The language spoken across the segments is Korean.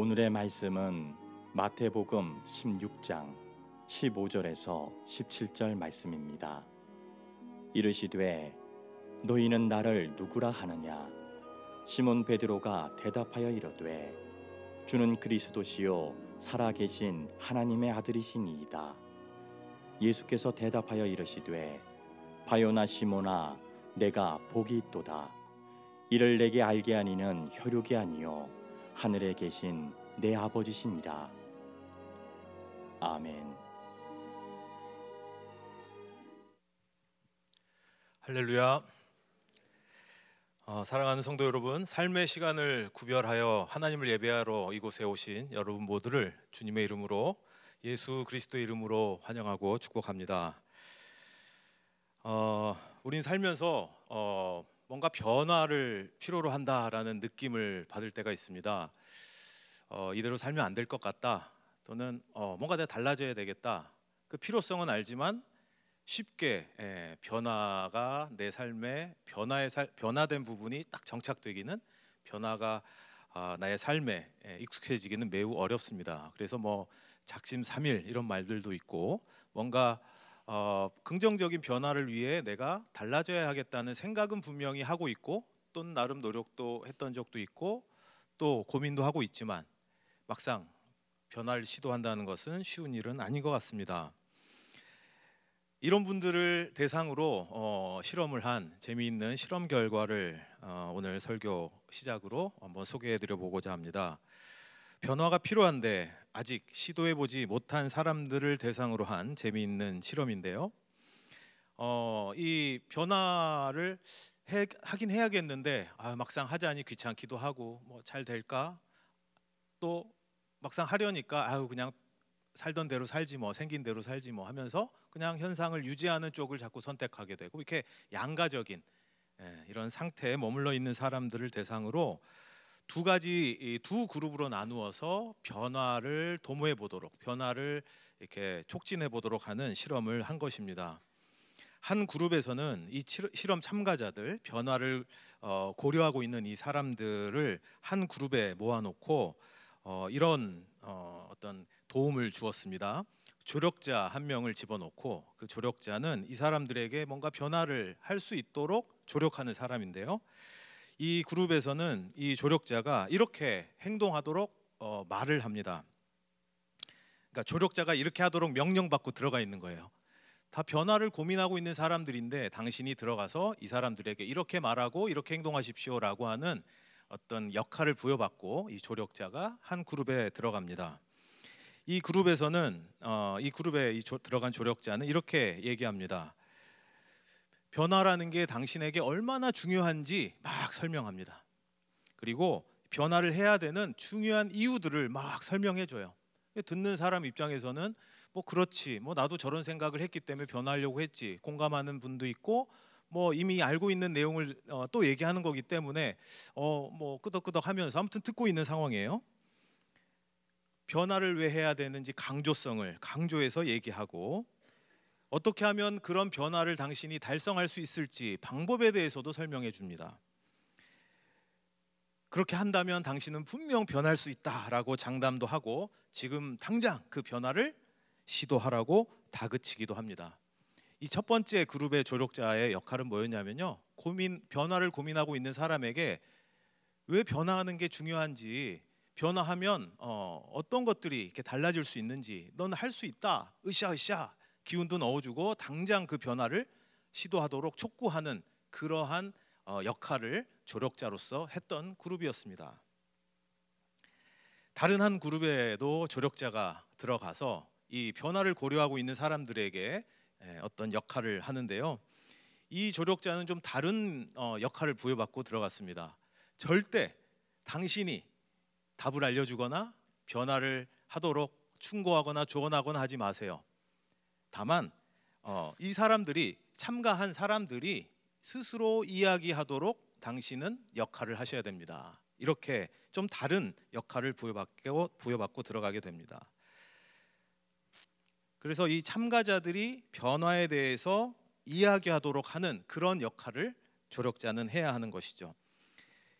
오늘의 말씀은 마태복음 16장 15절에서 17절 말씀입니다. 이르시되 너희는 나를 누구라 하느냐? 시몬 베드로가 대답하여 이르되 주는 그리스도시요 살아계신 하나님의 아들이시니이다. 예수께서 대답하여 이르시되 바요나 시몬아 내가 복이 있도다. 이를 내게 알게 하니는 혈육이 아니요 하늘에 계신 내 아버지시니라. 아멘. 할렐루야. 사랑하는 성도 여러분, 삶의 시간을 구별하여 하나님을 예배하러 이곳에 오신 여러분 모두를 주님의 이름으로, 예수 그리스도의 이름으로 환영하고 축복합니다. 우린 살면서 뭔가 변화를 필요로 한다라는 느낌을 받을 때가 있습니다. 이대로 살면 안 될 것 같다, 또는 뭔가 내가 달라져야 되겠다. 그 필요성은 알지만 쉽게 변화가 내 삶에 변화된 부분이 딱 정착되기는, 변화가 나의 삶에 익숙해지기는 매우 어렵습니다. 그래서 뭐 작심삼일 이런 말들도 있고, 뭔가 긍정적인 변화를 위해 내가 달라져야 하겠다는 생각은 분명히 하고 있고, 또는 나름 노력도 했던 적도 있고, 또 고민도 하고 있지만 막상 변화를 시도한다는 것은 쉬운 일은 아닌 것 같습니다. 이런 분들을 대상으로 실험을 한 재미있는 실험 결과를 오늘 설교 시작으로 한번 소개해드려 보고자 합니다. 변화가 필요한데 아직 시도해보지 못한 사람들을 대상으로 한 재미있는 실험인데요. 이 변화를 하긴 해야겠는데 막상 하자니 귀찮기도 하고, 뭐 잘 될까? 또 막상 하려니까 그냥 살던 대로 살지 뭐, 생긴 대로 살지 뭐 하면서 그냥 현상을 유지하는 쪽을 자꾸 선택하게 되고, 이렇게 양가적인 이런 상태에 머물러 있는 사람들을 대상으로 두 그룹으로 나누어서 변화를 도모해 보도록, 변화를 이렇게 촉진해 보도록 하는 실험을 한 것입니다. 한 그룹에서는 이 실험 참가자들, 변화를 고려하고 있는 이 사람들을 한 그룹에 모아놓고 이런 어떤 도움을 주었습니다. 조력자 한 명을 집어넣고, 그 조력자는 이 사람들에게 뭔가 변화를 할 수 있도록 조력하는 사람인데요. 이 그룹에서는 이 조력자가 이렇게 행동하도록 말을 합니다. 그러니까 조력자가 이렇게 하도록 명령받고 들어가 있는 거예요. 다 변화를 고민하고 있는 사람들인데 당신이 들어가서 이 사람들에게 이렇게 말하고 이렇게 행동하십시오라고 하는 어떤 역할을 부여받고 이 조력자가 한 그룹에 들어갑니다. 이 그룹에서는 이 그룹에 들어간 조력자는 이렇게 얘기합니다. 변화라는 게 당신에게 얼마나 중요한지 막 설명합니다. 그리고 변화를 해야 되는 중요한 이유들을 막 설명해 줘요. 듣는 사람 입장에서는 뭐 그렇지, 뭐 나도 저런 생각을 했기 때문에 변화하려고 했지, 공감하는 분도 있고, 뭐 이미 알고 있는 내용을 또 얘기하는 거기 때문에 뭐 끄덕끄덕 하면서 아무튼 듣고 있는 상황이에요. 변화를 왜 해야 되는지 강조성을 강조해서 얘기하고, 어떻게 하면 그런 변화를 당신이 달성할 수 있을지 방법에 대해서도 설명해 줍니다. 그렇게 한다면 당신은 분명 변할 수 있다라고 장담도 하고, 지금 당장 그 변화를 시도하라고 다그치기도 합니다. 이 첫 번째 그룹의 조력자의 역할은 뭐였냐면요, 변화를 고민하고 있는 사람에게 왜 변화하는 게 중요한지, 변화하면 어떤 것들이 이렇게 달라질 수 있는지, 넌 할 수 있다, 으쌰으쌰 기운도 넣어주고 당장 그 변화를 시도하도록 촉구하는 그러한 역할을 조력자로서 했던 그룹이었습니다. 다른 한 그룹에도 조력자가 들어가서 이 변화를 고려하고 있는 사람들에게 어떤 역할을 하는데요. 이 조력자는 좀 다른 역할을 부여받고 들어갔습니다. 절대 당신이 답을 알려주거나 변화를 하도록 충고하거나 조언하거나 하지 마세요. 다만 이 사람들이, 참가한 사람들이 스스로 이야기하도록 당신은 역할을 하셔야 됩니다. 이렇게 좀 다른 역할을 부여받고 들어가게 됩니다. 그래서 이 참가자들이 변화에 대해서 이야기하도록 하는 그런 역할을 조력자는 해야 하는 것이죠.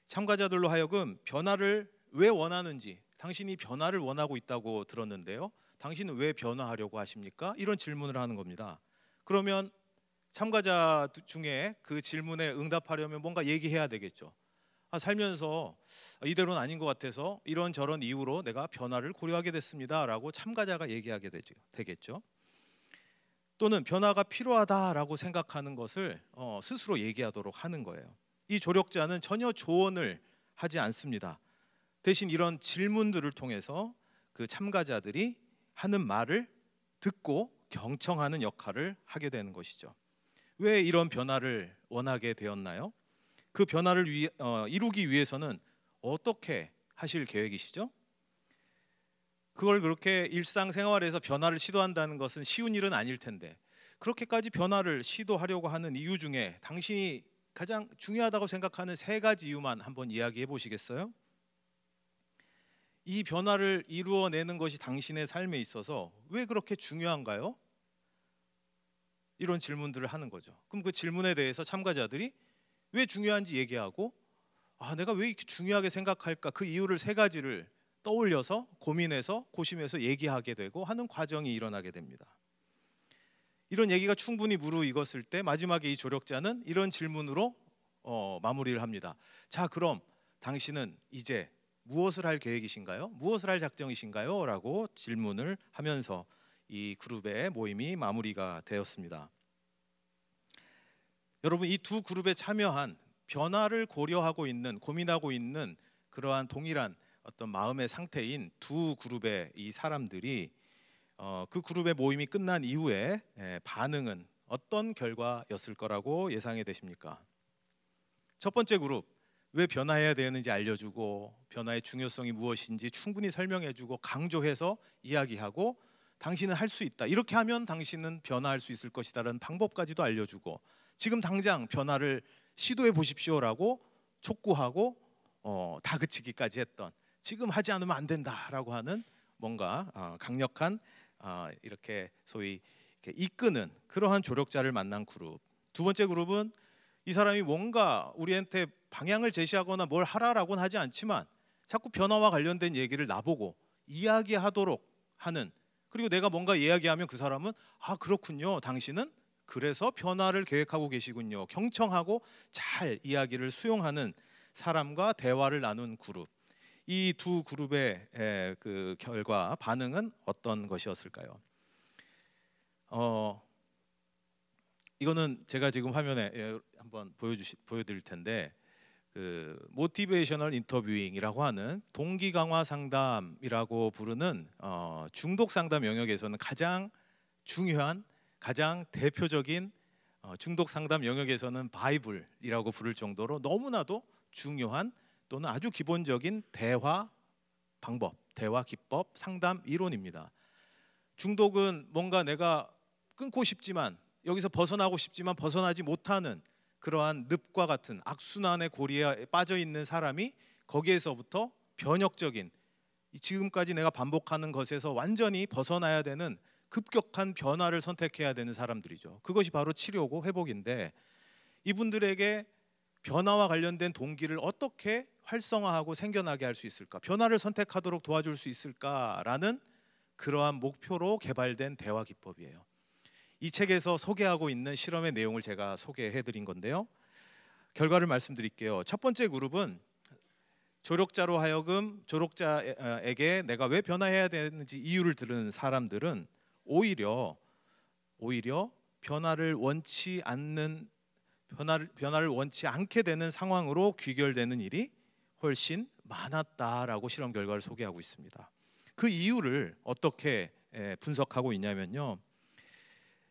참가자들로 하여금 변화를 왜 원하는지, 당신이 변화를 원하고 있다고 들었는데요. 당신은 왜 변화하려고 하십니까? 이런 질문을 하는 겁니다. 그러면 참가자 중에 그 질문에 응답하려면 뭔가 얘기해야 되겠죠. 살면서 이대로는 아닌 것 같아서 이런저런 이유로 내가 변화를 고려하게 됐습니다라고 참가자가 얘기하게 되겠죠. 또는 변화가 필요하다라고 생각하는 것을 스스로 얘기하도록 하는 거예요. 이 조력자는 전혀 조언을 하지 않습니다. 대신 이런 질문들을 통해서 그 참가자들이 하는 말을 듣고 경청하는 역할을 하게 되는 것이죠. 왜 이런 변화를 원하게 되었나요? 그 변화를 이루기 위해서는 어떻게 하실 계획이시죠? 그걸 그렇게 일상생활에서 변화를 시도한다는 것은 쉬운 일은 아닐 텐데, 그렇게까지 변화를 시도하려고 하는 이유 중에 당신이 가장 중요하다고 생각하는 3가지 이유만 한번 이야기해 보시겠어요? 이 변화를 이루어내는 것이 당신의 삶에 있어서 왜 그렇게 중요한가요? 이런 질문들을 하는 거죠. 그럼 그 질문에 대해서 참가자들이 왜 중요한지 얘기하고, 내가 왜 이렇게 중요하게 생각할까? 그 이유를 3가지를 떠올려서 고민해서 고심해서 얘기하게 되고 하는 과정이 일어나게 됩니다. 이런 얘기가 충분히 무르익었을 때 마지막에 이 조력자는 이런 질문으로 마무리를 합니다. 자, 그럼 당신은 이제 무엇을 할 계획이신가요? 무엇을 할 작정이신가요? 라고 질문을 하면서 이 그룹의 모임이 마무리가 되었습니다. 여러분, 이 두 그룹에 참여한 변화를 고려하고 있는, 고민하고 있는 그러한 동일한 어떤 마음의 상태인 두 그룹의 이 사람들이 그 그룹의 모임이 끝난 이후에 반응은 어떤 결과였을 거라고 예상이 되십니까? 첫 번째 그룹, 왜 변화해야 되는지 알려주고 변화의 중요성이 무엇인지 충분히 설명해주고 강조해서 이야기하고 당신은 할 수 있다, 이렇게 하면 당신은 변화할 수 있을 것이다라는 방법까지도 알려주고 지금 당장 변화를 시도해 보십시오라고 촉구하고 다그치기까지 했던, 지금 하지 않으면 안 된다라고 하는 뭔가 강력한 이렇게 소위 이렇게 이끄는 그러한 조력자를 만난 그룹. 두 번째 그룹은 이 사람이 뭔가 우리한테 방향을 제시하거나 뭘 하라라고는 하지 않지만 자꾸 변화와 관련된 얘기를 나보고 이야기하도록 하는, 그리고 내가 뭔가 이야기하면 그 사람은 그렇군요, 당신은 그래서 변화를 계획하고 계시군요, 경청하고 잘 이야기를 수용하는 사람과 대화를 나눈 그룹. 이 두 그룹의 그 결과 반응은 어떤 것이었을까요? 이거는 제가 지금 화면에 한번 보여드릴 텐데, 그 모티베이셔널 인터뷰잉이라고 하는 동기 강화 상담이라고 부르는 중독 상담 영역에서는 가장 중요한, 가장 대표적인 중독 상담 영역에서는 바이블이라고 부를 정도로 너무나도 중요한 또는 아주 기본적인 대화 방법, 대화 기법, 상담 이론입니다. 중독은 뭔가 내가 끊고 싶지만, 여기서 벗어나고 싶지만 벗어나지 못하는 그러한 늪과 같은 악순환의 고리에 빠져 있는 사람이 거기에서부터 변혁적인, 지금까지 내가 반복하는 것에서 완전히 벗어나야 되는 급격한 변화를 선택해야 되는 사람들이죠. 그것이 바로 치료고 회복인데, 이분들에게 변화와 관련된 동기를 어떻게 활성화하고 생겨나게 할 수 있을까, 변화를 선택하도록 도와줄 수 있을까라는 그러한 목표로 개발된 대화 기법이에요. 이 책에서 소개하고 있는 실험의 내용을 제가 소개해 드린 건데요. 결과를 말씀드릴게요. 첫 번째 그룹은 조력자로 하여금 조력자에게 내가 왜 변화해야 되는지 이유를 들은 사람들은 오히려 변화를 원치 않게 되는 상황으로 귀결되는 일이 훨씬 많았다라고 실험 결과를 소개하고 있습니다. 그 이유를 어떻게 분석하고 있냐면요,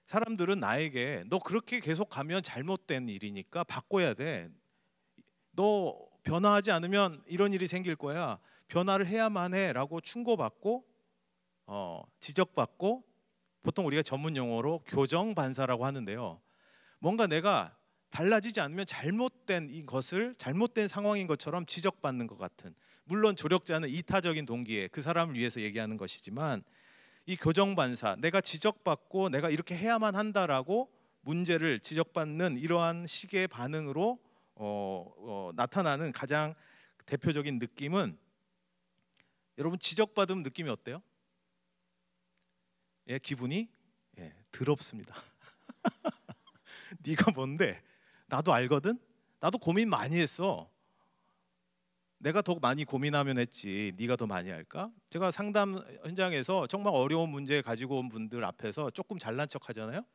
사람들은 나에게 너 그렇게 계속 가면 잘못된 일이니까 바꿔야 돼, 너 변화하지 않으면 이런 일이 생길 거야, 변화를 해야만 해라고 충고받고 지적받고, 보통 우리가 전문 용어로 교정 반사라고 하는데요, 뭔가 내가 달라지지 않으면 잘못된 상황인 것처럼 지적받는 것 같은, 물론 조력자는 이타적인 동기에 그 사람을 위해서 얘기하는 것이지만, 이 교정반사, 내가 지적받고 내가 이렇게 해야만 한다라고 문제를 지적받는 이러한 식의 반응으로 나타나는 가장 대표적인 느낌은, 여러분 지적받으면 느낌이 어때요? 예, 기분이 더럽습니다. 네가 뭔데? 나도 알거든. 나도 고민 많이 했어. 내가 더 많이 고민하면 했지 네가 더 많이 할까? 제가 상담 현장에서 정말 어려운 문제 가지고 온 분들 앞에서 조금 잘난 척 하잖아요.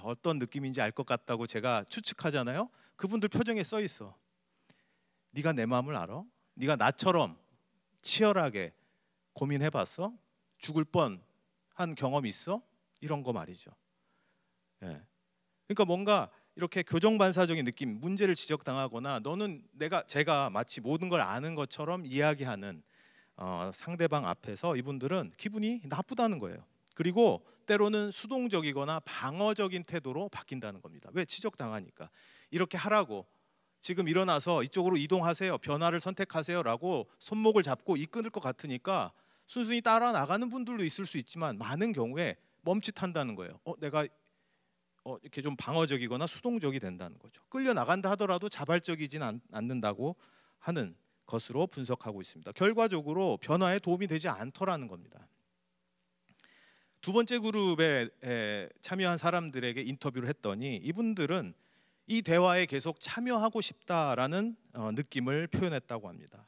어떤 느낌인지 알 것 같다고 제가 추측하잖아요. 그분들 표정에 써 있어. 네가 내 마음을 알아? 네가 나처럼 치열하게 고민해봤어? 죽을 뻔한 경험 있어? 이런 거 말이죠. 예. 그러니까 뭔가 이렇게 교정반사적인 느낌, 문제를 지적당하거나 제가 마치 모든 걸 아는 것처럼 이야기하는 상대방 앞에서 이분들은 기분이 나쁘다는 거예요. 그리고 때로는 수동적이거나 방어적인 태도로 바뀐다는 겁니다. 왜? 지적당하니까. 이렇게 하라고, 지금 일어나서 이쪽으로 이동하세요, 변화를 선택하세요라고 손목을 잡고 이끌 것 같으니까 순순히 따라 나가는 분들도 있을 수 있지만 많은 경우에 멈칫한다는 거예요. 내가 이렇게 좀 방어적이거나 수동적이 된다는 거죠. 끌려 나간다 하더라도 자발적이진 않는다고 하는 것으로 분석하고 있습니다. 결과적으로 변화에 도움이 되지 않더라는 겁니다. 두 번째 그룹에 참여한 사람들에게 인터뷰를 했더니 이분들은 이 대화에 계속 참여하고 싶다라는 느낌을 표현했다고 합니다.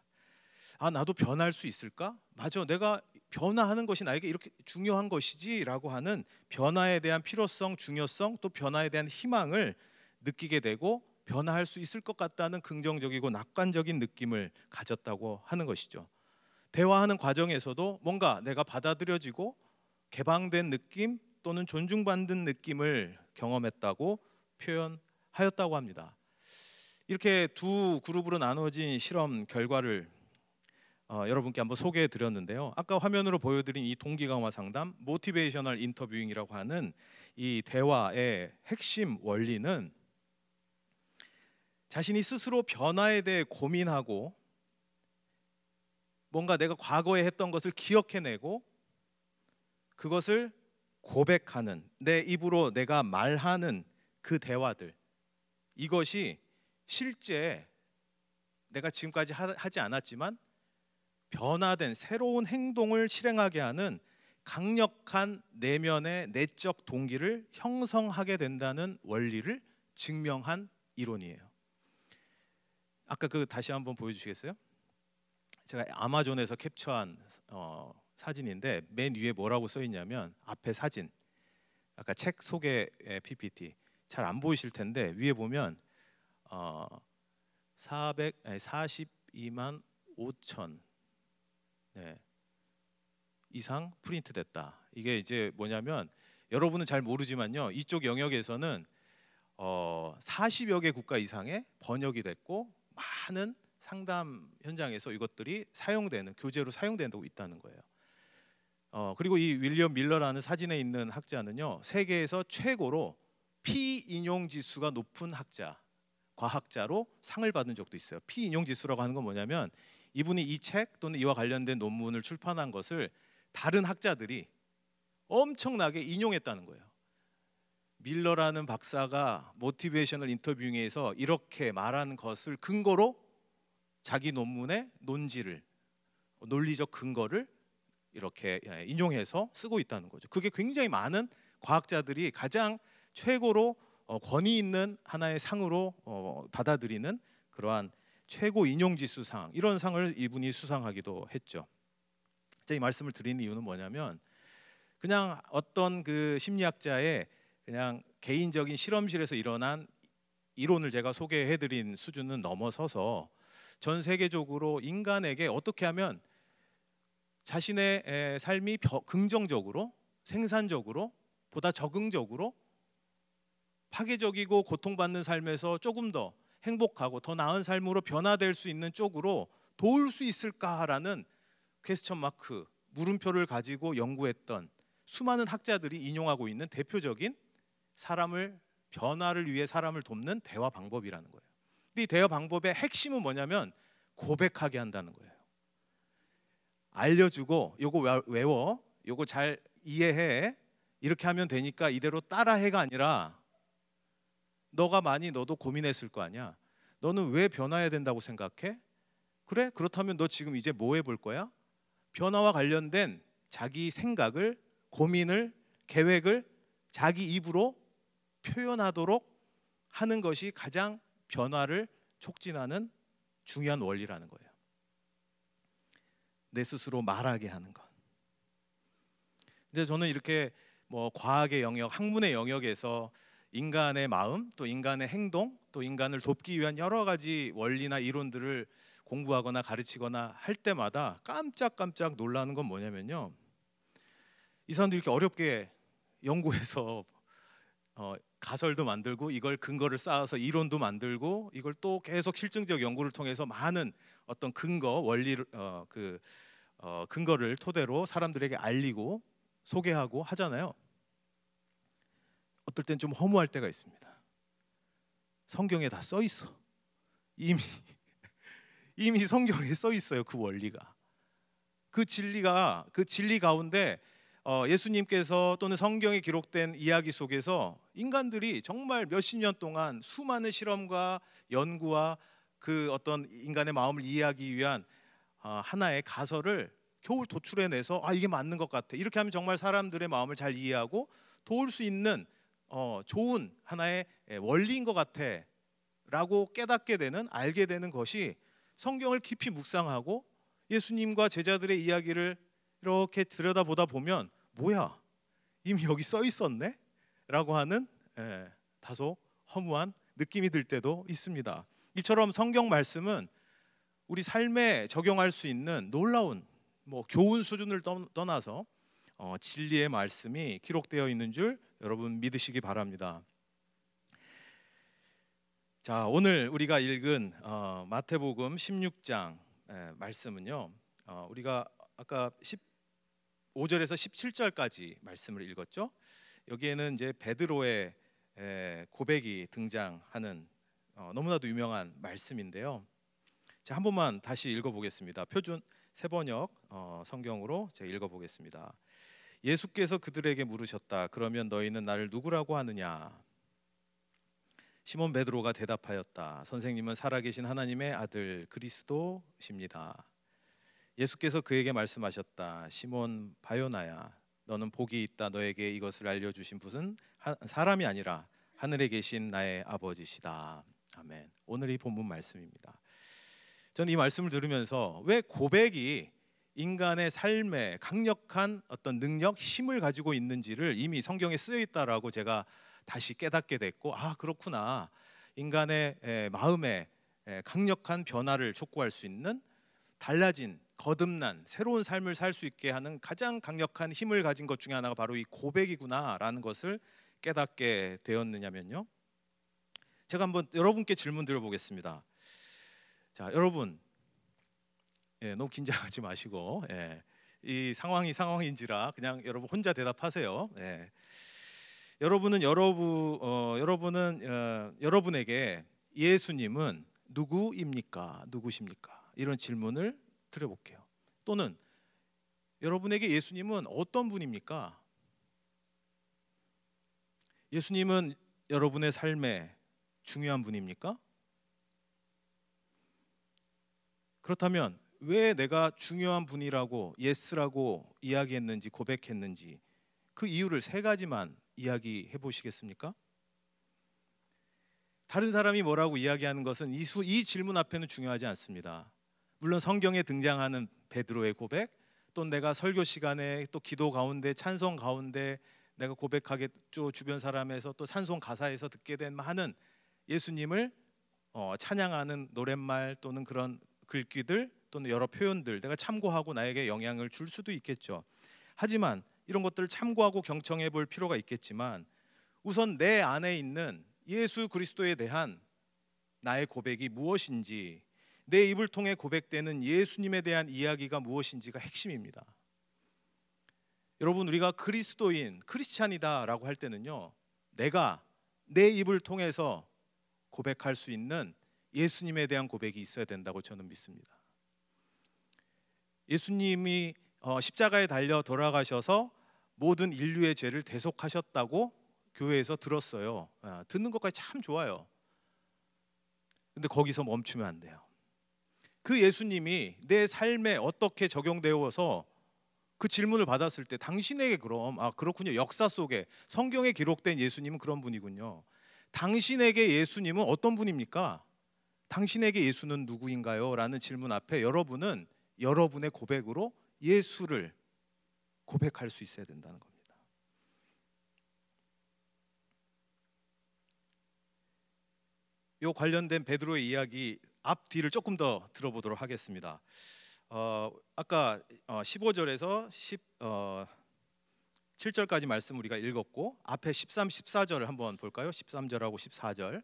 나도 변할 수 있을까? 맞아, 내가 변화하는 것이 나에게 이렇게 중요한 것이지라고 하는 변화에 대한 필요성, 중요성, 또 변화에 대한 희망을 느끼게 되고 변화할 수 있을 것 같다는 긍정적이고 낙관적인 느낌을 가졌다고 하는 것이죠. 대화하는 과정에서도 뭔가 내가 받아들여지고 개방된 느낌 또는 존중받는 느낌을 경험했다고 표현하였다고 합니다. 이렇게 두 그룹으로 나누어진 실험 결과를 여러분께 한번 소개해 드렸는데요. 아까 화면으로 보여드린 이 동기 강화 상담, 모티베이셔널 인터뷰잉이라고 하는 이 대화의 핵심 원리는 자신이 스스로 변화에 대해 고민하고 뭔가 내가 과거에 했던 것을 기억해내고 그것을 고백하는, 내 입으로 내가 말하는 그 대화들, 이것이 실제 내가 지금까지 하지 않았지만 변화된 새로운 행동을 실행하게 하는 강력한 내면의 내적 동기를 형성하게 된다는 원리를 증명한 이론이에요. 아까 다시 한번 보여주시겠어요? 제가 아마존에서 캡처한 사진인데 맨 위에 뭐라고 써 있냐면, 앞에 사진, 아까 책 소개 PPT 잘 안 보이실 텐데 위에 보면 42만 5천 이상 프린트 됐다. 이게 이제 뭐냐면, 여러분은 잘 모르지만요, 이쪽 영역에서는 40여 개 국가 이상의 번역이 됐고 많은 상담 현장에서 이것들이 사용되는, 교재로 사용되고 있다는 거예요. 그리고 이 윌리엄 밀러라는 사진에 있는 학자는요, 세계에서 최고로 피인용 지수가 높은 과학자로 상을 받은 적도 있어요. 피인용 지수라고 하는 건 뭐냐면, 이분이 이 책 또는 이와 관련된 논문을 출판한 것을 다른 학자들이 엄청나게 인용했다는 거예요. 밀러라는 박사가 모티베이셔널 인터뷰잉에서 이렇게 말한 것을 근거로 자기 논문의 논리적 근거를 이렇게 인용해서 쓰고 있다는 거죠. 그게 굉장히 많은 과학자들이 가장 최고로 권위 있는 하나의 상으로 받아들이는 그러한 최고 인용지수상, 이런 상을 이분이 수상하기도 했죠. 이 말씀을 드리는 이유는 뭐냐면, 그냥 어떤 그 심리학자의 그냥 개인적인 실험실에서 일어난 이론을 제가 소개해드린 수준은 넘어서서 전 세계적으로 인간에게 어떻게 하면 자신의 삶이 긍정적으로, 생산적으로, 보다 적응적으로, 파괴적이고 고통받는 삶에서 조금 더 행복하고 더 나은 삶으로 변화될 수 있는 쪽으로 도울 수 있을까라는 퀘스천 마크, 물음표를 가지고 연구했던 수많은 학자들이 인용하고 있는 대표적인 변화를 위해 사람을 돕는 대화 방법이라는 거예요. 근데 이 대화 방법의 핵심은 뭐냐면 고백하게 한다는 거예요. 알려주고 요거 외워, 요거 잘 이해해, 이렇게 하면 되니까 이대로 따라해가 아니라, 너도 고민했을 거 아니야. 너는 왜 변화해야 된다고 생각해? 그래? 그렇다면 너 지금 이제 뭐 해볼 거야? 변화와 관련된 자기 생각을, 고민을, 계획을 자기 입으로 표현하도록 하는 것이 가장 변화를 촉진하는 중요한 원리라는 거예요. 내 스스로 말하게 하는 것. 근데 저는 이렇게 뭐 과학의 영역, 학문의 영역에서 인간의 마음, 또 인간의 행동, 또 인간을 돕기 위한 여러 가지 원리나 이론들을 공부하거나 가르치거나 할 때마다 깜짝깜짝 놀라는 건 뭐냐면요, 이 사람들이 이렇게 어렵게 연구해서 가설도 만들고 이걸 근거를 쌓아서 이론도 만들고 이걸 또 계속 실증적 연구를 통해서 많은 어떤 근거, 원리를 근거를 토대로 사람들에게 알리고 소개하고 하잖아요. 어떨 땐 좀 허무할 때가 있습니다. 성경에 다 써 있어. 이미 성경에 써 있어요. 그 원리가, 그 진리 가운데 예수님께서 또는 성경에 기록된 이야기 속에서 인간들이 정말 몇십 년 동안 수많은 실험과 연구와 그 어떤 인간의 마음을 이해하기 위한 하나의 가설을 겨우 도출해내서 이게 맞는 것 같아, 이렇게 하면 정말 사람들의 마음을 잘 이해하고 도울 수 있는 좋은 하나의 원리인 것 같아 라고 깨닫게 되는, 알게 되는 것이 성경을 깊이 묵상하고 예수님과 제자들의 이야기를 이렇게 들여다보다 보면 뭐야, 이미 여기 써 있었네? 라고 하는 다소 허무한 느낌이 들 때도 있습니다. 이처럼 성경 말씀은 우리 삶에 적용할 수 있는 놀라운 교훈 수준을 떠나서 진리의 말씀이 기록되어 있는 줄 여러분 믿으시기 바랍니다. 자, 오늘 우리가 읽은 마태복음 16장 말씀은요, 우리가 아까 15절에서 17절까지 말씀을 읽었죠. 여기에는 이제 베드로의 고백이 등장하는 너무나도 유명한 말씀인데요. 자, 한 번만 다시 읽어보겠습니다. 표준 세번역 성경으로 제가 읽어보겠습니다. 예수께서 그들에게 물으셨다. 그러면 너희는 나를 누구라고 하느냐? 시몬 베드로가 대답하였다. 선생님은 살아계신 하나님의 아들 그리스도십니다. 예수께서 그에게 말씀하셨다. 시몬 바요나야, 너는 복이 있다. 너에게 이것을 알려주신 분은 사람이 아니라 하늘에 계신 나의 아버지시다. 아멘. 오늘 이 본문 말씀입니다. 저는 이 말씀을 들으면서 왜 고백이 인간의 삶에 강력한 어떤 능력, 힘을 가지고 있는지를 이미 성경에 쓰여 있다라고 제가 다시 깨닫게 됐고, 그렇구나. 인간의 마음에 강력한 변화를 촉구할 수 있는, 달라진, 거듭난 새로운 삶을 살 수 있게 하는 가장 강력한 힘을 가진 것 중에 하나가 바로 이 고백이구나라는 것을 깨닫게 되었느냐면요, 제가 한번 여러분께 질문 드려보겠습니다. 자, 여러분, 너무 긴장하지 마시고, 이 상황이 상황인지라 그냥 여러분 혼자 대답하세요. 여러분은 여러분에게 예수님은 누구입니까? 누구십니까? 이런 질문을 드려볼게요. 또는 여러분에게 예수님은 어떤 분입니까? 예수님은 여러분의 삶에 중요한 분입니까? 그렇다면 왜 내가 중요한 분이라고 예스라고 이야기했는지, 고백했는지 그 이유를 세 가지만 이야기해 보시겠습니까? 다른 사람이 뭐라고 이야기하는 것은 이 질문 앞에는 중요하지 않습니다. 물론 성경에 등장하는 베드로의 고백, 또 내가 설교 시간에 또 기도 가운데, 찬송 가운데 내가 고백하겠죠, 주변 사람에서 또 찬송 가사에서 듣게 된 많은 예수님을 찬양하는 노랫말 또는 그런 글귀들 또는 여러 표현들 내가 참고하고 나에게 영향을 줄 수도 있겠죠. 하지만 이런 것들을 참고하고 경청해 볼 필요가 있겠지만, 우선 내 안에 있는 예수 그리스도에 대한 나의 고백이 무엇인지, 내 입을 통해 고백되는 예수님에 대한 이야기가 무엇인지가 핵심입니다. 여러분, 우리가 그리스도인, 크리스찬이다라고 할 때는요, 내가 내 입을 통해서 고백할 수 있는 예수님에 대한 고백이 있어야 된다고 저는 믿습니다. 예수님이 십자가에 달려 돌아가셔서 모든 인류의 죄를 대속하셨다고 교회에서 들었어요. 듣는 것까지 참 좋아요. 근데 거기서 멈추면 안 돼요. 그 예수님이 내 삶에 어떻게 적용되어서 그 질문을 받았을 때 당신에게 그럼 그렇군요. 역사 속에 성경에 기록된 예수님은 그런 분이군요. 당신에게 예수님은 어떤 분입니까? 당신에게 예수는 누구인가요? 라는 질문 앞에 여러분은 여러분의 고백으로 예수를 고백할 수 있어야 된다는 겁니다. 이 관련된 베드로의 이야기 앞뒤를 조금 더 들어보도록 하겠습니다. 아까 15절에서 7절까지 말씀 우리가 읽었고 앞에 13, 14절을 한번 볼까요? 13절하고 14절.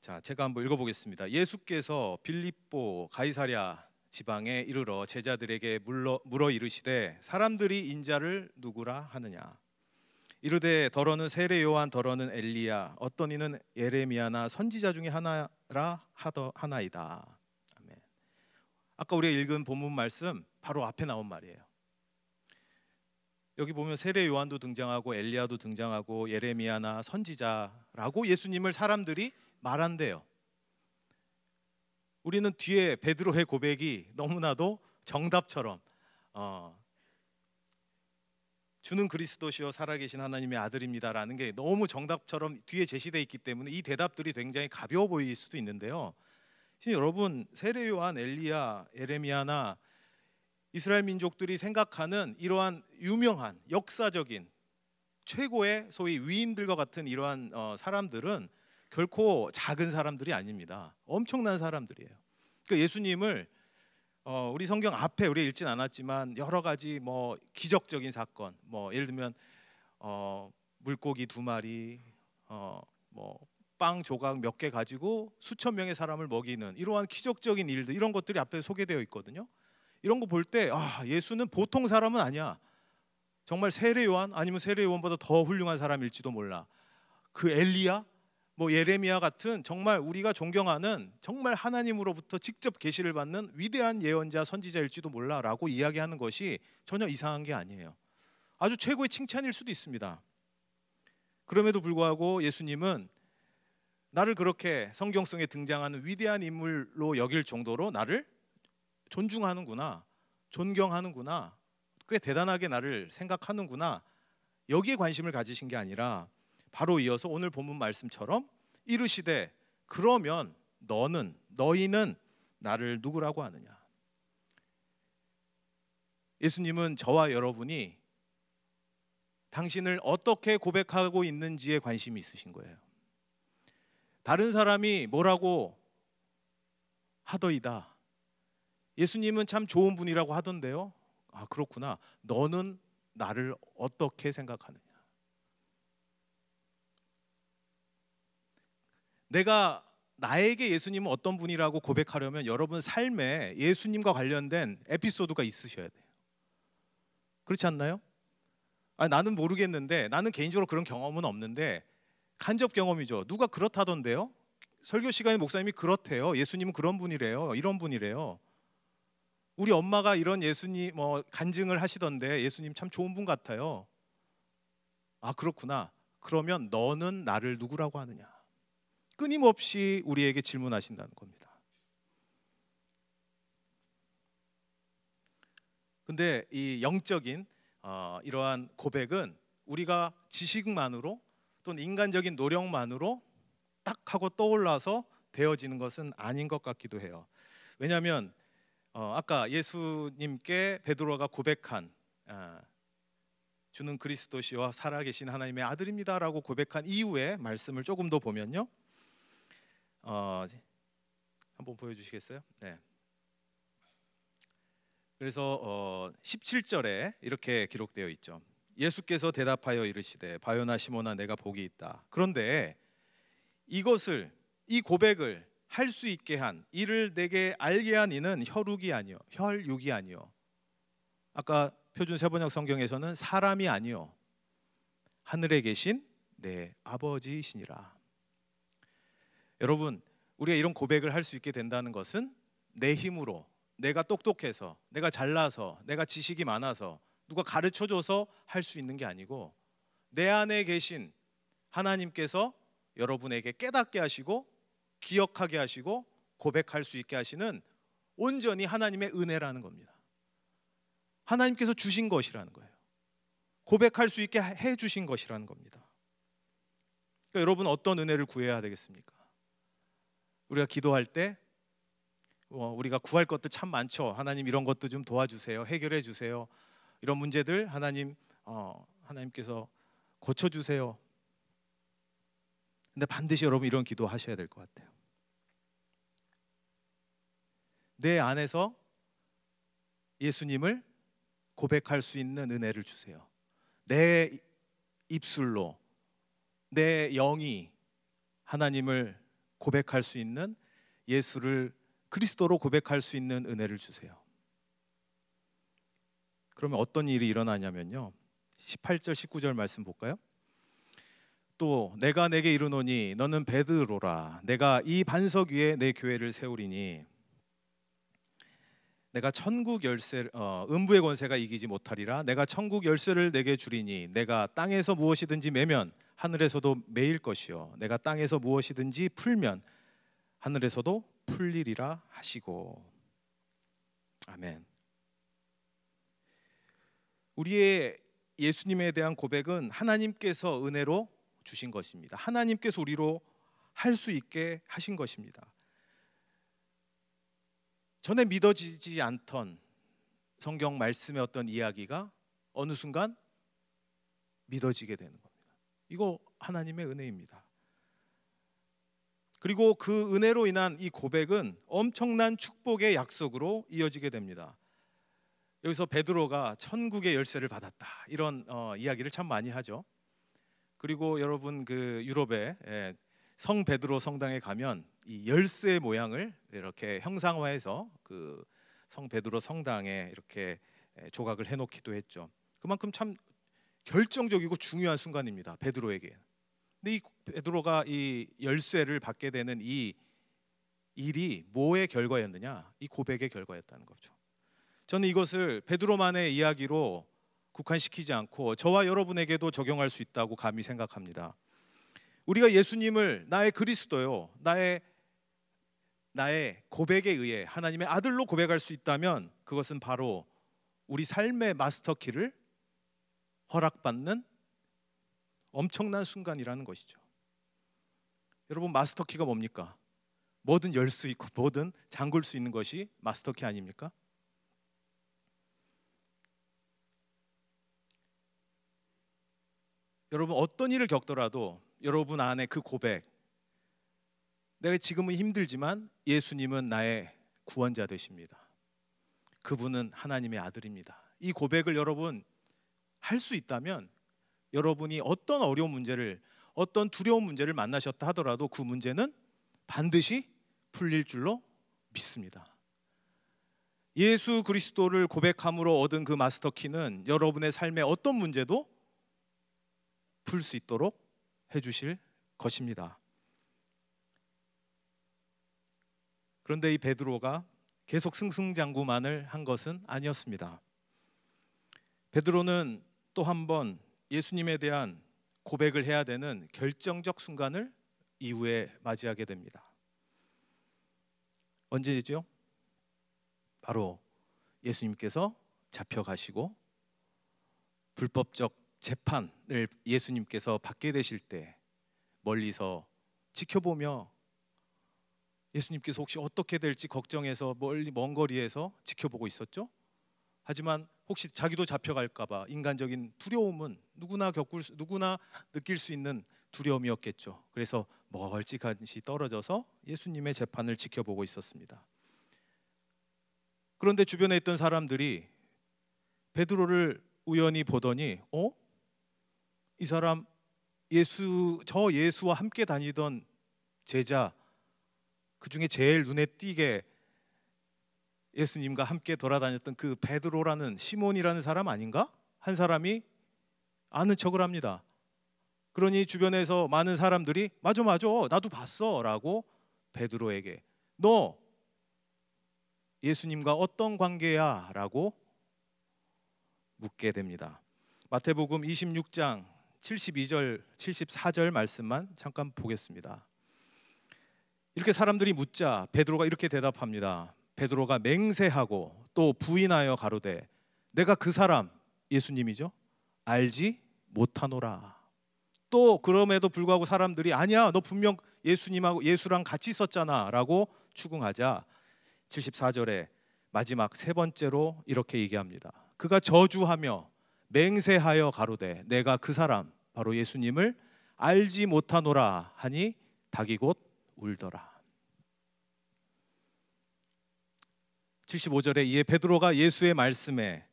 자, 제가 한번 읽어보겠습니다. 예수께서 빌립보 가이사랴 지방에 이르러 제자들에게 물어 이르시되 사람들이 인자를 누구라 하느냐? 이르되 더러는 세례 요한, 더러는 엘리야, 어떤 이는 예레미야나 선지자 중에 하나라 하나이다. 아멘. 아까 우리가 읽은 본문 말씀 바로 앞에 나온 말이에요. 여기 보면 세례 요한도 등장하고 엘리야도 등장하고 예레미야나 선지자라고 예수님을 사람들이 말한대요. 우리는 뒤에 베드로의 고백이 너무나도 정답처럼 주는 그리스도시요 살아계신 하나님의 아들입니다라는 게 너무 정답처럼 뒤에 제시되어 있기 때문에 이 대답들이 굉장히 가벼워 보일 수도 있는데요. 여러분, 세례 요한, 엘리야, 예레미야나 이스라엘 민족들이 생각하는 이러한 유명한 역사적인 최고의 소위 위인들과 같은 이러한 사람들은 결코 작은 사람들이 아닙니다. 엄청난 사람들이에요. 그러니까 예수님을 우리 성경 앞에 우리 읽진 않았지만 여러 가지 기적적인 사건, 예를 들면 물고기 2마리, 빵 조각 몇 개 가지고 수천 명의 사람을 먹이는 이러한 기적적인 일들, 이런 것들이 앞에 소개되어 있거든요. 이런 거 볼 때 예수는 보통 사람은 아니야. 정말 세례 요한 아니면 세례 요한보다 더 훌륭한 사람일지도 몰라. 그 엘리야, 예레미야 같은 정말 우리가 존경하는 정말 하나님으로부터 직접 계시를 받는 위대한 예언자 선지자일지도 몰라라고 이야기하는 것이 전혀 이상한 게 아니에요. 아주 최고의 칭찬일 수도 있습니다. 그럼에도 불구하고 예수님은 나를 그렇게 성경성에 등장하는 위대한 인물로 여길 정도로 나를 존중하는구나, 존경하는구나, 꽤 대단하게 나를 생각하는구나, 여기에 관심을 가지신 게 아니라 바로 이어서 오늘 본문 말씀처럼 이르시되 그러면 너희는 나를 누구라고 하느냐? 예수님은 저와 여러분이 당신을 어떻게 고백하고 있는지에 관심이 있으신 거예요. 다른 사람이 뭐라고 하더이다, 예수님은 참 좋은 분이라고 하던데요, 그렇구나, 너는 나를 어떻게 생각하느냐? 내가 나에게 예수님은 어떤 분이라고 고백하려면 여러분 삶에 예수님과 관련된 에피소드가 있으셔야 돼요. 그렇지 않나요? 나는 모르겠는데, 나는 개인적으로 그런 경험은 없는데 간접 경험이죠. 누가 그렇다던데요? 설교 시간에 목사님이 그렇대요. 예수님은 그런 분이래요. 이런 분이래요. 우리 엄마가 이런 예수님 간증을 하시던데 예수님 참 좋은 분 같아요. 그렇구나. 그러면 너는 나를 누구라고 하느냐? 끊임없이 우리에게 질문하신다는 겁니다. 근데 이 영적인 이러한 고백은 우리가 지식만으로 또는 인간적인 노력만으로 딱 하고 떠올라서 되어지는 것은 아닌 것 같기도 해요. 왜냐하면 아까 예수님께 베드로가 고백한 주는 그리스도시와 살아계신 하나님의 아들입니다라고 고백한 이후의 말씀을 조금 더 보면요, 한번 보여주시겠어요? 네. 그래서 17절에 이렇게 기록되어 있죠. 예수께서 대답하여 이르시되 바요나 시몬아 내가 복이 있다. 그런데 이 고백을 할 수 있게 한, 이를 내게 알게 한 이는 혈육이 아니요. 아까 표준 세번역 성경에서는 사람이 아니요 하늘에 계신 내 아버지이시니라. 여러분, 우리가 이런 고백을 할 수 있게 된다는 것은 내 힘으로, 내가 똑똑해서, 내가 잘나서, 내가 지식이 많아서, 누가 가르쳐줘서 할 수 있는 게 아니고 내 안에 계신 하나님께서 여러분에게 깨닫게 하시고 기억하게 하시고 고백할 수 있게 하시는 온전히 하나님의 은혜라는 겁니다. 하나님께서 주신 것이라는 거예요. 고백할 수 있게 해 주신 것이라는 겁니다. 그러니까 여러분, 어떤 은혜를 구해야 되겠습니까? 우리가 기도할 때 우리가 구할 것도 참 많죠. 하나님, 이런 것도 좀 도와주세요, 해결해 주세요, 이런 문제들 하나님께서 고쳐주세요. 근데 반드시 여러분 이런 기도 하셔야 될 것 같아요. 내 안에서 예수님을 고백할 수 있는 은혜를 주세요. 내 입술로, 내 영이 하나님을 고백할 수 있는, 예수를 그리스도로 고백할 수 있는 은혜를 주세요. 그러면 어떤 일이 일어나냐면요, 18절 19절 말씀 볼까요? 또 내가 내게 이르노니 너는 베드로라. 내가 이 반석 위에 내 교회를 세우리니 내가 천국 열쇠 음부의 권세가 이기지 못하리라. 내가 천국 열쇠를 내게 주리니 내가 땅에서 무엇이든지 매면 하늘에서도 매일 것이요 내가 땅에서 무엇이든지 풀면 하늘에서도 풀리리라 하시고. 아멘. 우리의 예수님에 대한 고백은 하나님께서 은혜로 주신 것입니다. 하나님께서 우리로 할 수 있게 하신 것입니다. 전에 믿어지지 않던 성경 말씀의 어떤 이야기가 어느 순간 믿어지게 되는 겁니다. 이거 하나님의 은혜입니다. 그리고 그 은혜로 인한 이 고백은 엄청난 축복의 약속으로 이어지게 됩니다. 여기서 베드로가 천국의 열쇠를 받았다, 이런 이야기를 참 많이 하죠. 그리고 여러분, 그 유럽의 성 베드로 성당에 가면 이 열쇠 모양을 이렇게 형상화해서 그 성 베드로 성당에 이렇게 조각을 해놓기도 했죠. 그만큼 참 결정적이고 중요한 순간입니다, 베드로에게. 근데 이 베드로가 이 열쇠를 받게 되는 이 일이 뭐의 결과였느냐? 이 고백의 결과였다는 거죠. 저는 이것을 베드로만의 이야기로 국한시키지 않고 저와 여러분에게도 적용할 수 있다고 감히 생각합니다. 우리가 예수님을 나의 그리스도요, 나의 고백에 의해 하나님의 아들로 고백할 수 있다면 그것은 바로 우리 삶의 마스터키를 허락받는 엄청난 순간이라는 것이죠. 여러분, 마스터키가 뭡니까? 뭐든 열 수 있고 뭐든 잠글 수 있는 것이 마스터키 아닙니까? 여러분, 어떤 일을 겪더라도 여러분 안에 그 고백, 내가 지금은 힘들지만 예수님은 나의 구원자 되십니다, 그분은 하나님의 아들입니다, 이 고백을 여러분 할 수 있다면 여러분이 어떤 어려운 문제를, 어떤 두려운 문제를 만나셨다 하더라도 그 문제는 반드시 풀릴 줄로 믿습니다. 예수 그리스도를 고백함으로 얻은 그 마스터키는 여러분의 삶의 어떤 문제도 풀 수 있도록 해주실 것입니다. 그런데 이 베드로가 계속 승승장구만을 한 것은 아니었습니다. 베드로는 또 한 번 예수님에 대한 고백을 해야 되는 결정적 순간을 이후에 맞이하게 됩니다. 언제죠? 바로 예수님께서 잡혀가시고 불법적 재판을 예수님께서 받게 되실 때 멀리서 지켜보며, 예수님께서 혹시 어떻게 될지 걱정해서 멀리 먼 거리에서 지켜보고 있었죠. 하지만 혹시 자기도 잡혀갈까 봐 인간적인 두려움은 누구나 느낄 수 있는 두려움이었겠죠. 그래서 멀찌감치 떨어져서 예수님의 재판을 지켜보고 있었습니다. 그런데 주변에 있던 사람들이 베드로를 우연히 보더니 이 사람 저 예수와 함께 다니던 제자, 그 중에 제일 눈에 띄게 예수님과 함께 돌아다녔던 그 베드로라는, 시몬이라는 사람 아닌가? 한 사람이 아는 척을 합니다. 그러니 주변에서 많은 사람들이 맞아 나도 봤어 라고 베드로에게 너 예수님과 어떤 관계야? 라고 묻게 됩니다. 마태복음 26장 72절 74절 말씀만 잠깐 보겠습니다. 이렇게 사람들이 묻자 베드로가 이렇게 대답합니다. 베드로가 맹세하고 또 부인하여 가로되 내가 그 사람, 예수님이죠, 알지 못하노라. 또 그럼에도 불구하고 사람들이 아니야, 너 분명 예수님하고 예수랑 같이 있었잖아 라고 추궁하자 74절에 마지막 세 번째로 이렇게 얘기합니다. 그가 저주하며 맹세하여 가로되 내가 그 사람, 바로 예수님을 알지 못하노라 하니 닭이 곧 울더라. 75절에 이에 베드로가 예수의 말씀에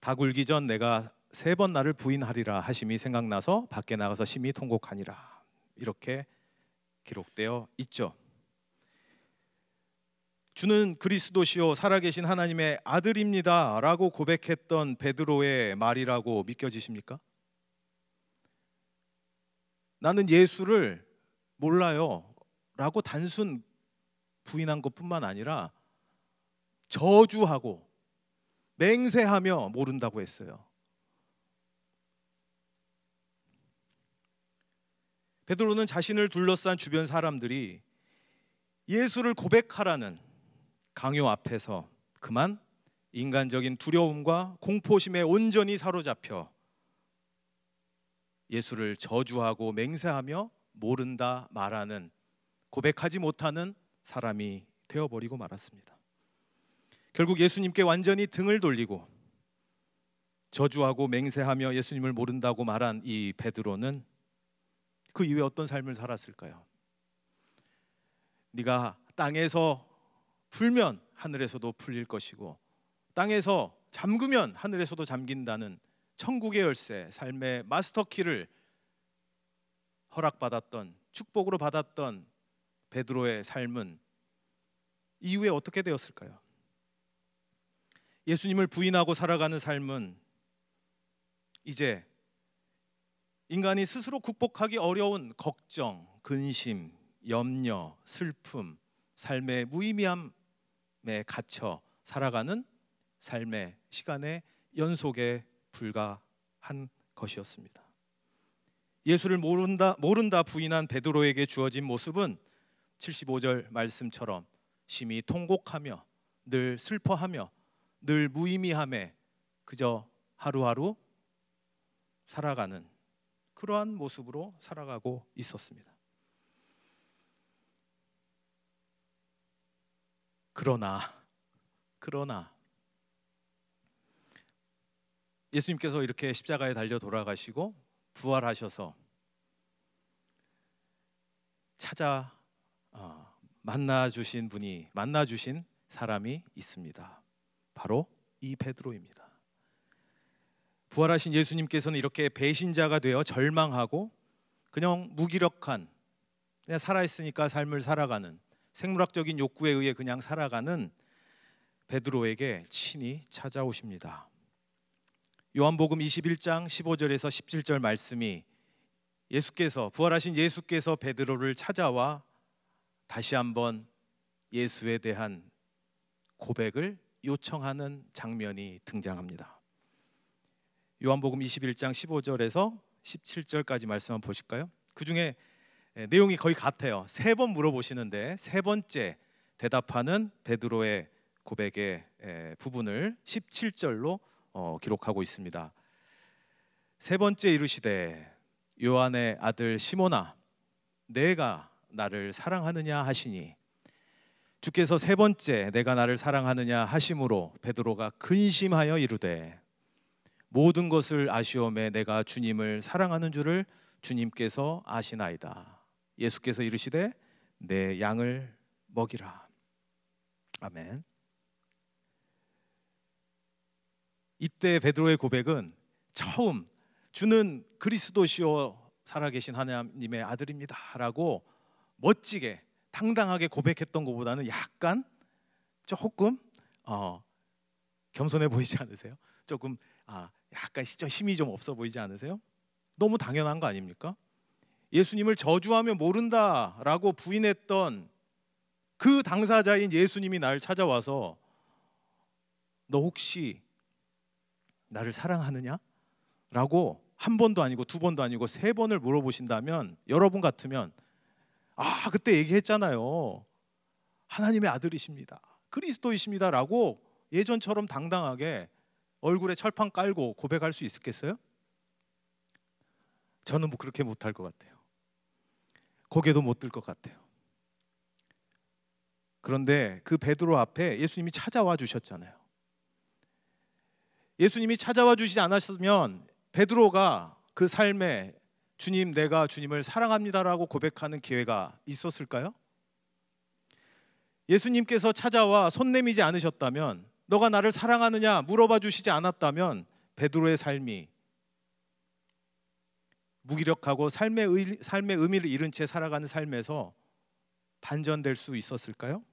닭 울기 전 내가 3번 나를 부인하리라 하심이 생각나서 밖에 나가서 심히 통곡하니라. 이렇게 기록되어 있죠. 주는 그리스도시요 살아계신 하나님의 아들입니다 라고 고백했던 베드로의 말이라고 믿겨지십니까? 나는 예수를 몰라요 라고 단순 부인한 것뿐만 아니라 저주하고 맹세하며 모른다고 했어요. 베드로는 자신을 둘러싼 주변 사람들이 예수를 고백하라는 강요 앞에서 그만 인간적인 두려움과 공포심에 온전히 사로잡혀 예수를 저주하고 맹세하며 모른다 말하는, 고백하지 못하는 사람이 되어버리고 말았습니다. 결국 예수님께 완전히 등을 돌리고 저주하고 맹세하며 예수님을 모른다고 말한 이 베드로는 그 이후에 어떤 삶을 살았을까요? 네가 땅에서 풀면 하늘에서도 풀릴 것이고 땅에서 잠그면 하늘에서도 잠긴다는 천국의 열쇠, 삶의 마스터키를 허락받았던, 축복으로 받았던 베드로의 삶은 이후에 어떻게 되었을까요? 예수님을 부인하고 살아가는 삶은 이제 인간이 스스로 극복하기 어려운 걱정, 근심, 염려, 슬픔, 삶의 무의미함에 갇혀 살아가는 삶의 시간의 연속에 불과한 것이었습니다. 예수를 모른다 부인한 베드로에게 주어진 모습은 75절 말씀처럼 심히 통곡하며 늘 슬퍼하며 늘 무의미함에 그저 하루하루 살아가는 그러한 모습으로 살아가고 있었습니다. 그러나 예수님께서 이렇게 십자가에 달려 돌아가시고 부활하셔서 찾아 만나주신 사람이 있습니다. 바로 이 베드로입니다. 부활하신 예수님께서는 이렇게 배신자가 되어 절망하고 그냥 무기력한, 그냥 살아있으니까 삶을 살아가는, 생물학적인 욕구에 의해 그냥 살아가는 베드로에게 친히 찾아오십니다. 요한복음 21장 15절에서 17절 말씀이 부활하신 예수께서 베드로를 찾아와 다시 한번 예수에 대한 고백을 요청하는 장면이 등장합니다. 요한복음 21장 15절에서 17절까지 말씀 한번 보실까요? 그 중에 내용이 거의 같아요. 3번 물어보시는데 세 번째 대답하는 베드로의 고백의 부분을 17절로 기록하고 있습니다. 세 번째 이르시되 요한의 아들 시몬아 내가 나를 사랑하느냐 하시니, 주께서 세 번째 내가 나를 사랑하느냐 하심으로 베드로가 근심하여 이르되 모든 것을 아시오매 내가 주님을 사랑하는 줄을 주님께서 아시나이다. 예수께서 이르시되 내 양을 먹이라. 아멘. 이때 베드로의 고백은 처음 주는 그리스도시요 살아계신 하나님의 아들입니다 라고 멋지게 당당하게 고백했던 것보다는 약간 조금 겸손해 보이지 않으세요? 조금 약간 힘이 좀 없어 보이지 않으세요? 너무 당연한 거 아닙니까? 예수님을 저주하며 모른다라고 부인했던 그 당사자인 예수님이 나를 찾아와서 너 혹시 나를 사랑하느냐? 라고 한 번도 아니고 두 번도 아니고 3번을 물어보신다면, 여러분 같으면 그때 얘기했잖아요. 하나님의 아들이십니다. 그리스도이십니다라고 예전처럼 당당하게 얼굴에 철판 깔고 고백할 수 있겠어요? 저는 뭐 그렇게 못할 것 같아요. 고개도 못 들 것 같아요. 그런데 그 베드로 앞에 예수님이 찾아와 주셨잖아요. 예수님이 찾아와 주시지 않았으면 베드로가 그 삶에 주님, 내가 주님을 사랑합니다라고 고백하는 기회가 있었을까요? 예수님께서 찾아와 손 내미지 않으셨다면, 너가 나를 사랑하느냐 물어봐 주시지 않았다면 베드로의 삶이 무기력하고 삶의 의미를 잃은 채 살아가는 삶에서 반전될 수 있었을까요?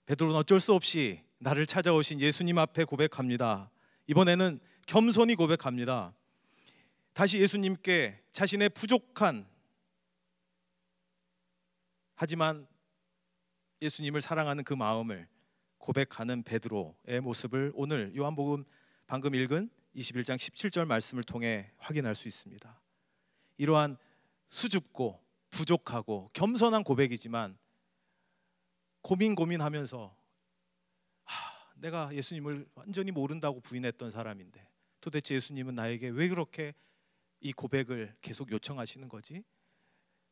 베드로는 어쩔 수 없이 나를 찾아오신 예수님 앞에 고백합니다. 이번에는 겸손히 고백합니다. 다시 예수님께 자신의 부족한, 하지만 예수님을 사랑하는 그 마음을 고백하는 베드로의 모습을 오늘 요한복음 방금 읽은 21장 17절 말씀을 통해 확인할 수 있습니다. 이러한 수줍고 부족하고 겸손한 고백이지만 고민하면서 내가 예수님을 완전히 모른다고 부인했던 사람인데 도대체 예수님은 나에게 왜 그렇게 이 고백을 계속 요청하시는 거지?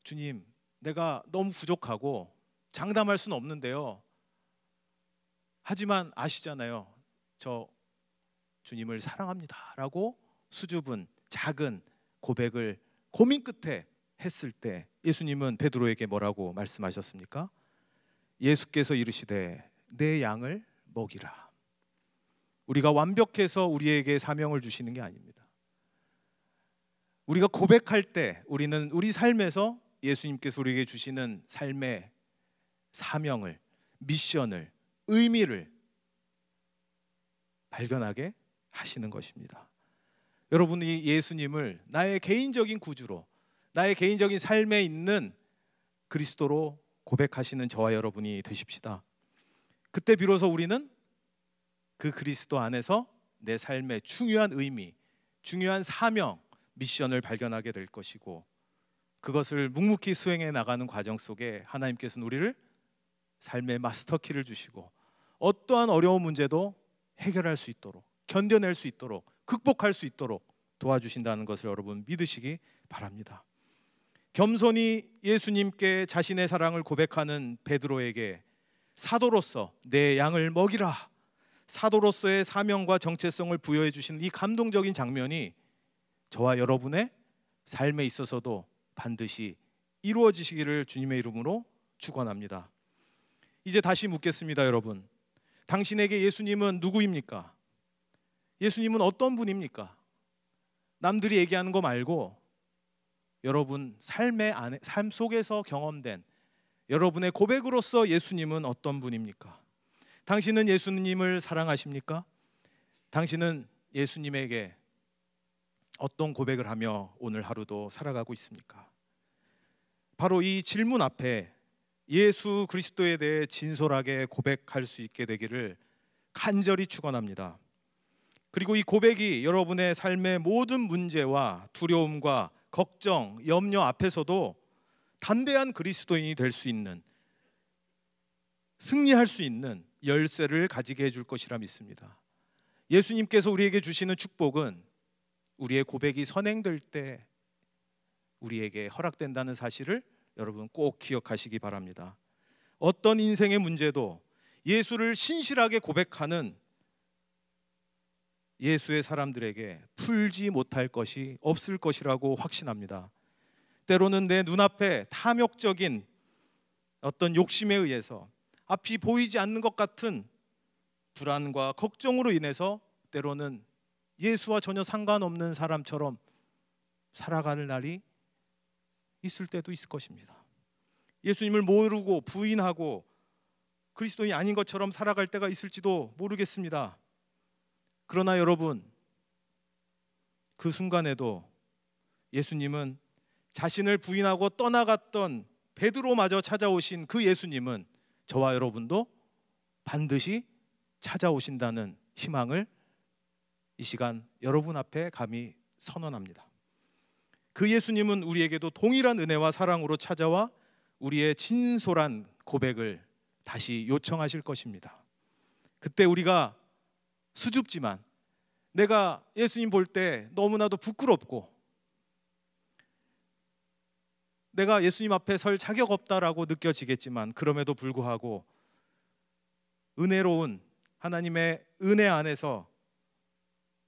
주님, 내가 너무 부족하고 장담할 수는 없는데요. 하지만 아시잖아요. 저 주님을 사랑합니다 라고 수줍은 작은 고백을 고민 끝에 했을 때 예수님은 베드로에게 뭐라고 말씀하셨습니까? 예수께서 이르시되 내 양을 먹이라. 우리가 완벽해서 우리에게 사명을 주시는 게 아닙니다. 우리가 고백할 때 우리는 우리 삶에서 예수님께서 우리에게 주시는 삶의 사명을, 미션을, 의미를 발견하게 하시는 것입니다. 여러분이 예수님을 나의 개인적인 구주로, 나의 개인적인 삶에 있는 그리스도로 고백하시는 저와 여러분이 되십시다. 그때 비로소 우리는 그 그리스도 안에서 내 삶의 중요한 의미, 중요한 사명, 미션을 발견하게 될 것이고, 그것을 묵묵히 수행해 나가는 과정 속에 하나님께서는 우리를 삶의 마스터키를 주시고 어떠한 어려운 문제도 해결할 수 있도록, 견뎌낼 수 있도록, 극복할 수 있도록 도와주신다는 것을 여러분 믿으시기 바랍니다. 겸손히 예수님께 자신의 사랑을 고백하는 베드로에게 사도로서 내 양을 먹이라, 사도로서의 사명과 정체성을 부여해 주시는 이 감동적인 장면이 저와 여러분의 삶에 있어서도 반드시 이루어지시기를 주님의 이름으로 축원합니다. 이제 다시 묻겠습니다. 여러분, 당신에게 예수님은 누구입니까? 예수님은 어떤 분입니까? 남들이 얘기하는 거 말고 여러분 삶 속에서 경험된 여러분의 고백으로서 예수님은 어떤 분입니까? 당신은 예수님을 사랑하십니까? 당신은 예수님에게 어떤 고백을 하며 오늘 하루도 살아가고 있습니까? 바로 이 질문 앞에 예수 그리스도에 대해 진솔하게 고백할 수 있게 되기를 간절히 축원합니다. 그리고 이 고백이 여러분의 삶의 모든 문제와 두려움과 걱정, 염려 앞에서도 담대한 그리스도인이 될 수 있는, 승리할 수 있는 열쇠를 가지게 해줄 것이라 믿습니다. 예수님께서 우리에게 주시는 축복은 우리의 고백이 선행될 때 우리에게 허락된다는 사실을 여러분 꼭 기억하시기 바랍니다. 어떤 인생의 문제도 예수를 신실하게 고백하는 예수의 사람들에게 풀지 못할 것이 없을 것이라고 확신합니다. 때로는 내 눈앞에 탐욕적인 어떤 욕심에 의해서 앞이 보이지 않는 것 같은 불안과 걱정으로 인해서 때로는 예수와 전혀 상관없는 사람처럼 살아가는 날이 있을 때도 있을 것입니다. 예수님을 모르고 부인하고 그리스도인이 아닌 것처럼 살아갈 때가 있을지도 모르겠습니다. 그러나 여러분, 그 순간에도 예수님은 자신을 부인하고 떠나갔던 베드로마저 찾아오신 그 예수님은 저와 여러분도 반드시 찾아오신다는 희망을 이 시간 여러분 앞에 감히 선언합니다. 그 예수님은 우리에게도 동일한 은혜와 사랑으로 찾아와 우리의 진솔한 고백을 다시 요청하실 것입니다. 그때 우리가 수줍지만, 내가 예수님 볼 때 너무나도 부끄럽고 내가 예수님 앞에 설 자격 없다라고 느껴지겠지만, 그럼에도 불구하고 은혜로운 하나님의 은혜 안에서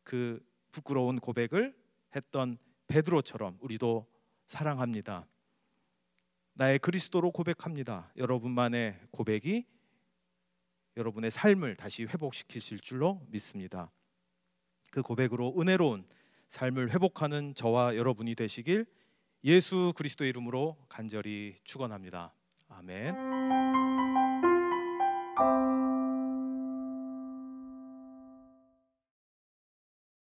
그 부끄러운 고백을 했던 베드로처럼 우리도 사랑합니다. 나의 그리스도로 고백합니다. 여러분만의 고백이 여러분의 삶을 다시 회복시키실 줄로 믿습니다. 그 고백으로 은혜로운 삶을 회복하는 저와 여러분이 되시길 예수 그리스도의 이름으로 간절히 축원합니다. 아멘.